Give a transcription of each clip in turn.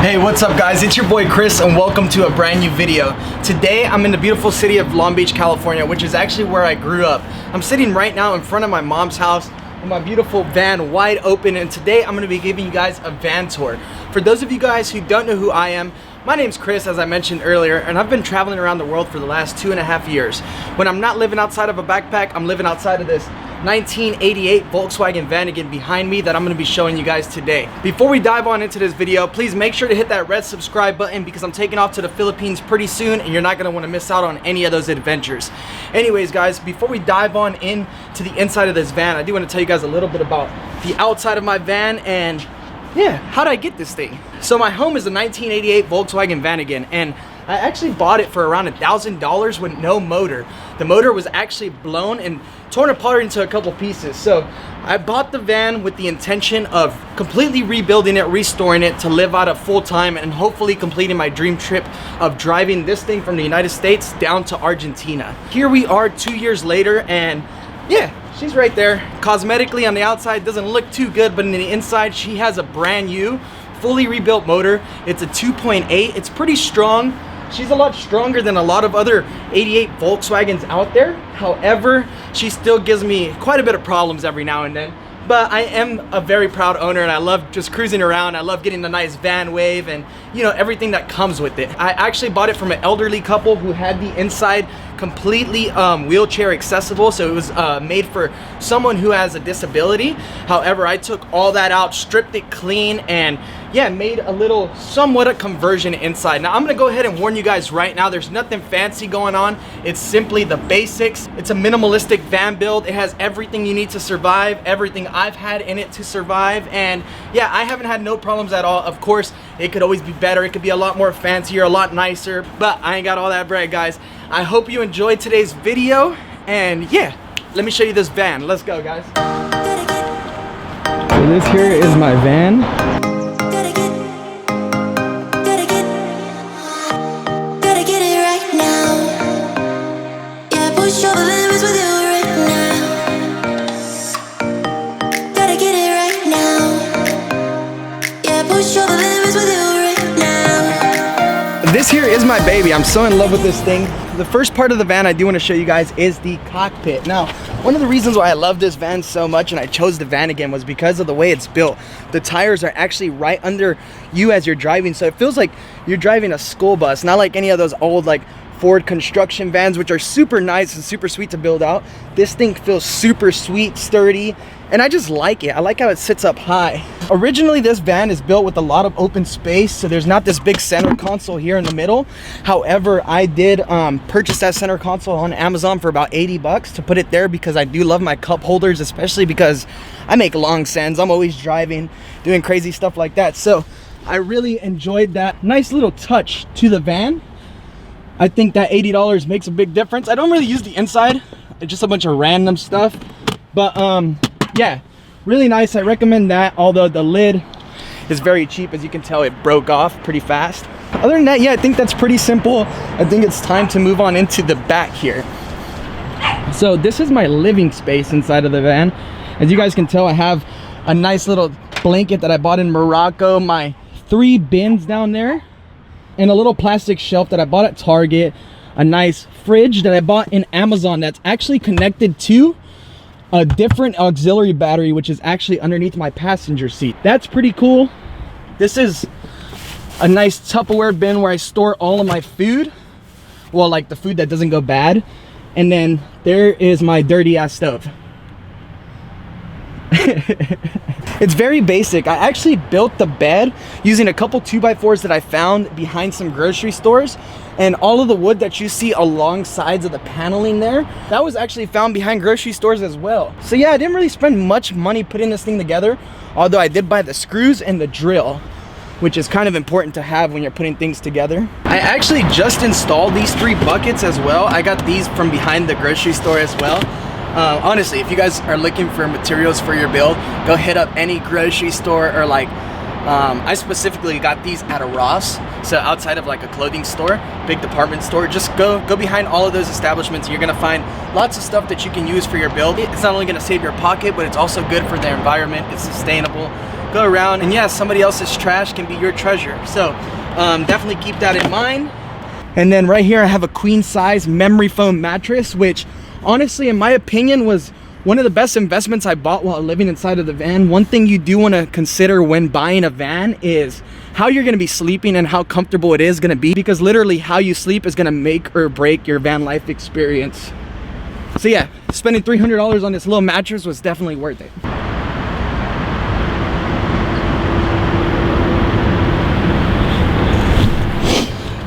Hey, what's up guys? It's your boy Chris and welcome to a brand new video. Today I'm in the beautiful city of Long Beach, California, which is actually where I grew up. I'm sitting right now in front of my mom's house with my beautiful van wide open, and today I'm going to be giving you guys a van tour. For those of you guys who don't know who I am, my name's Chris, as I mentioned earlier, and I've been traveling around the world for the last 2.5 years. When I'm not living outside of a backpack, I'm living outside of this 1988 Volkswagen VANAGON behind me that I'm going to be showing you guys today. Before we dive on into this video, please make sure to hit that red subscribe button because I'm taking off to the Philippines pretty soon and you're not going to want to miss out on any of those adventures. Anyways guys, before we dive on into the inside of this van, I do want to tell you guys a little bit about the outside of my van and yeah, how did I get this thing? So my home is a 1988 Volkswagen VANAGON, and I actually bought it for around $1,000 with no motor. The motor was actually blown and torn apart into a couple pieces. So I bought the van with the intention of completely rebuilding it, restoring it to live out of full time and hopefully completing my dream trip of driving this thing from the United States down to Argentina. Here we are 2 years later, and yeah, she's right there. Cosmetically on the outside doesn't look too good, but in the inside she has a brand new fully rebuilt motor. It's a 2.8. It's pretty strong. She's a lot stronger than a lot of other 88 Volkswagens out there. However, she still gives me quite a bit of problems every now and then. But I am a very proud owner and I love just cruising around. I love getting a nice van wave and, you know, everything that comes with it. I actually bought it from an elderly couple who had the inside completely wheelchair accessible, so it was made for someone who has a disability. However, I took all that out, stripped it clean, and yeah, made a little somewhat a conversion inside. Now I'm gonna go ahead and warn you guys right now, there's nothing fancy going on. It's simply the basics. It's a minimalistic van build. It has everything you need to survive, everything I've had in it to survive, and yeah, I haven't had no problems at all. Of course, it could always be better. It could be a lot more fancier, a lot nicer, but I ain't got all that bread, guys. I hope you enjoyed today's video, and yeah, let me show you this van. Let's go, guys. So this here is my van. This here is my baby. I'm so in love with this thing. The first part of the van I do want to show you guys is the cockpit. Now, one of the reasons why I love this van so much and I chose the VANAGON was because of the way it's built. The tires are actually right under you as you're driving, so it feels like you're driving a school bus, not like any of those old like Ford construction vans, which are super nice and super sweet to build out. This thing feels super sweet, sturdy, and I just like it. I like how it sits up high. Originally, this van is built with a lot of open space, so there's not this big center console here in the middle. However, I did purchase that center console on Amazon for about 80 bucks to put it there because I do love my cup holders, especially because I make long sends. I'm always driving, doing crazy stuff like that. So I really enjoyed that nice little touch to the van. I think that $80 makes a big difference. I don't really use the inside. It's just a bunch of random stuff. But yeah, really nice. I recommend that, although the lid is very cheap. As you can tell, it broke off pretty fast. Other than that, yeah, I think that's pretty simple. I think it's time to move on into the back here. So this is my living space inside of the van. As you guys can tell, I have a nice little blanket that I bought in Morocco, my 3 bins down there, and a little plastic shelf that I bought at Target, a nice fridge that I bought in Amazon that's actually connected to a different auxiliary battery, which is actually underneath my passenger seat. That's pretty cool. This is a nice Tupperware bin where I store all of my food, well, like the food that doesn't go bad. And then there is my dirty ass stove. It's very basic. I actually built the bed using a couple 2x4s that I found behind some grocery stores, and all of the wood that you see along sides of the paneling there, that was actually found behind grocery stores as well. So yeah, I didn't really spend much money putting this thing together, although I did buy the screws and the drill, which is kind of important to have when you're putting things together. I actually just installed these 3 buckets as well. I got these from behind the grocery store as well. Honestly, if you guys are looking for materials for your build, go hit up any grocery store, or like I specifically got these at a Ross, so outside of like a clothing store, big department store. Just go behind all of those establishments. You're gonna find lots of stuff that you can use for your build. It's not only gonna save your pocket, but it's also good for the environment. It's sustainable. go around, and yeah, somebody else's trash can be your treasure. So definitely keep that in mind. And then right here I have a queen size memory foam mattress, which honestly, in my opinion, was one of the best investments I bought while living inside of the van. One thing you do want to consider when buying a van is how you're going to be sleeping and how comfortable it is going to be, because literally how you sleep is going to make or break your van life experience. So yeah, spending $300 on this little mattress was definitely worth it.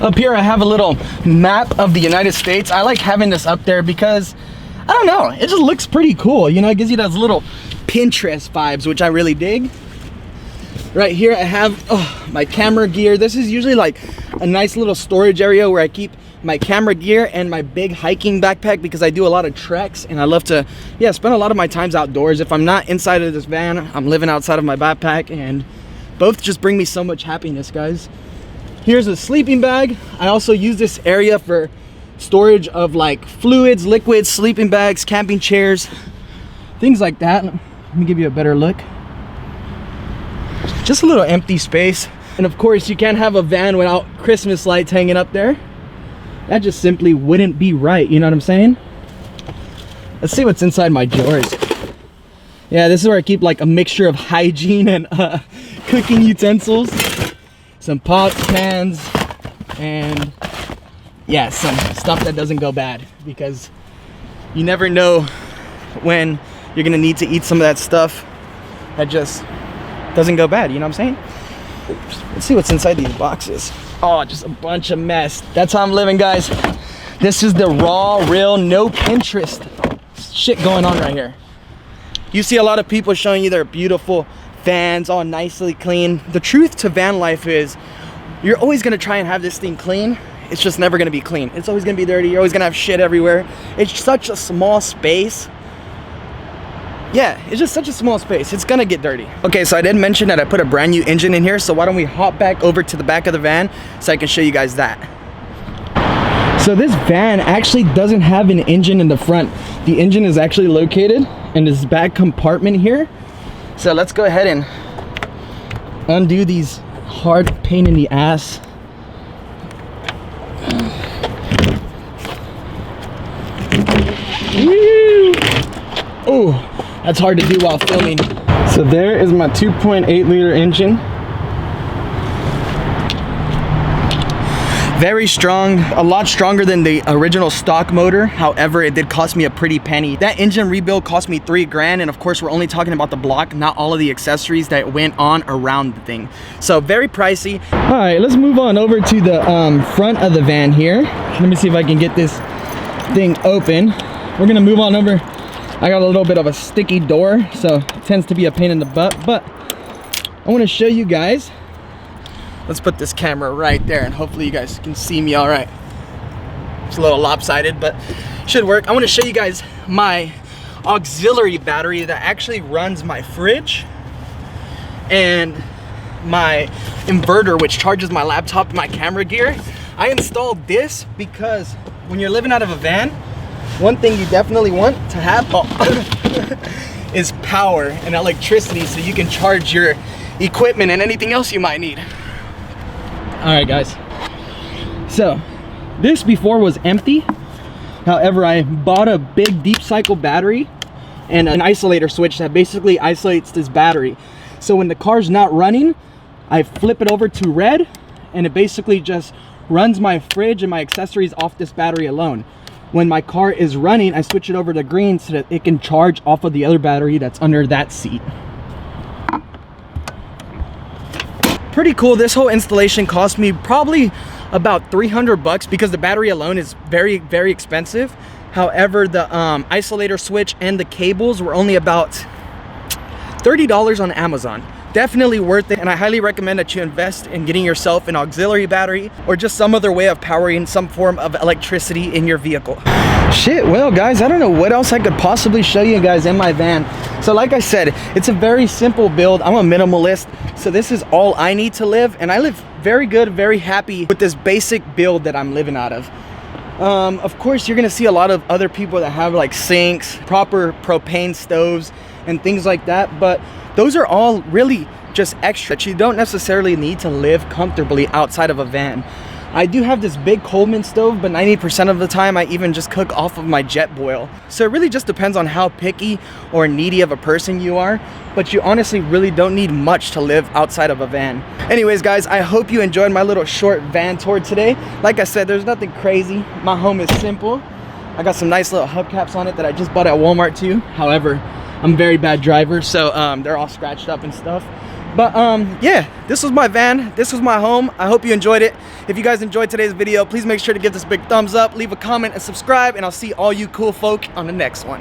Up here I have a little map of the United States. I like having this up there because I don't know, it just looks pretty cool. You know, it gives you those little Pinterest vibes, which I really dig. Right here I have my camera gear. This is usually like a nice little storage area where I keep my camera gear and my big hiking backpack, because I do a lot of treks and I love to, yeah, spend a lot of my times outdoors. If I'm not inside of this van, I'm living outside of my backpack, and both just bring me so much happiness, guys. Here's a sleeping bag. I also use this area for storage of like fluids, liquids, sleeping bags, camping chairs, things like that. Let me give you a better look. Just a little empty space. And of course, you can't have a van without Christmas lights hanging up there. That just simply wouldn't be right, you know what I'm saying? Let's see what's inside my drawers. Yeah, this is where I keep like a mixture of hygiene and cooking utensils, some pots, pans, and yeah, some stuff that doesn't go bad, because you never know when you're gonna need to eat some of that stuff that just doesn't go bad, you know what I'm saying? Oops. Let's see what's inside these boxes. Oh, just a bunch of mess. That's how I'm living, guys. This is the raw, real, no Pinterest shit going on right here. You see a lot of people showing you their beautiful vans, all nicely clean. The truth to van life is you're always gonna try and have this thing clean. It's just never gonna be clean. It's always gonna be dirty. You're always gonna have shit everywhere. It's such a small space. Yeah, it's just such a small space. It's gonna get dirty. Okay, so I did mention that I put a brand new engine in here, so why don't we hop back over to the back of the van so I can show you guys that. So this van actually doesn't have an engine in the front. The engine is actually located in this back compartment here. So let's go ahead and undo these hard pain in the ass. Oh, that's hard to do while filming. So there is my 2.8 liter engine. Very strong, a lot stronger than the original stock motor. However, it did cost me a pretty penny. That engine rebuild cost me $3 grand, and of course we're only talking about the block, not all of the accessories that went on around the thing. So very pricey. All right, let's move on over to the front of the van here. Let me see if I can get this thing open. We're gonna move on over. I got a little bit of a sticky door, so it tends to be a pain in the butt, but I want to show you guys. Let's put this camera right there and hopefully you guys can see me all right. It's a little lopsided, but should work. I want to show you guys my auxiliary battery that actually runs my fridge and my inverter, which charges my laptop and my camera gear. I installed this because when you're living out of a van, one thing you definitely want to have is power and electricity, so you can charge your equipment and anything else you might need. All right, guys. So this before was empty. However, I bought a big deep cycle battery and an isolator switch that basically isolates this battery. So when the car's not running, I flip it over to red, and it basically just runs my fridge and my accessories off this battery alone. When my car is running, I switch it over to green so that it can charge off of the other battery that's under that seat. Pretty cool. This whole installation cost me probably about 300 bucks because the battery alone is very, very expensive. However, the isolator switch and the cables were only about $30 on Amazon. Definitely worth it, and I highly recommend that you invest in getting yourself an auxiliary battery or just some other way of powering some form of electricity in your vehicle. Shit, well guys, I don't know what else I could possibly show you guys in my van. So like I said, it's a very simple build. I'm a minimalist, so this is all I need to live, and I live very good, very happy with this basic build that I'm living out of. Of course, you're gonna see a lot of other people that have like sinks, proper propane stoves, and things like that, but those are all really just extra that you don't necessarily need to live comfortably outside of a van. I do have this big Coleman stove, but 90% of the time I even just cook off of my jet boil. So it really just depends on how picky or needy of a person you are, but you honestly really don't need much to live outside of a van. Anyways guys, I hope you enjoyed my little short van tour today. Like I said, there's nothing crazy. My home is simple. I got some nice little hubcaps on it that I just bought at Walmart too. However, I'm a very bad driver, so they're all scratched up and stuff. But yeah, this was my van, this was my home. I hope you enjoyed it. If you guys enjoyed today's video, please make sure to give this a big thumbs up, leave a comment and subscribe, and I'll see all you cool folk on the next one.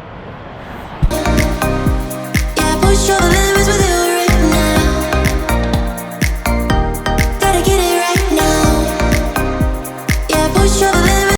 Yeah, push your limits with you right now. Gotta get it right now. Yeah, push your limits.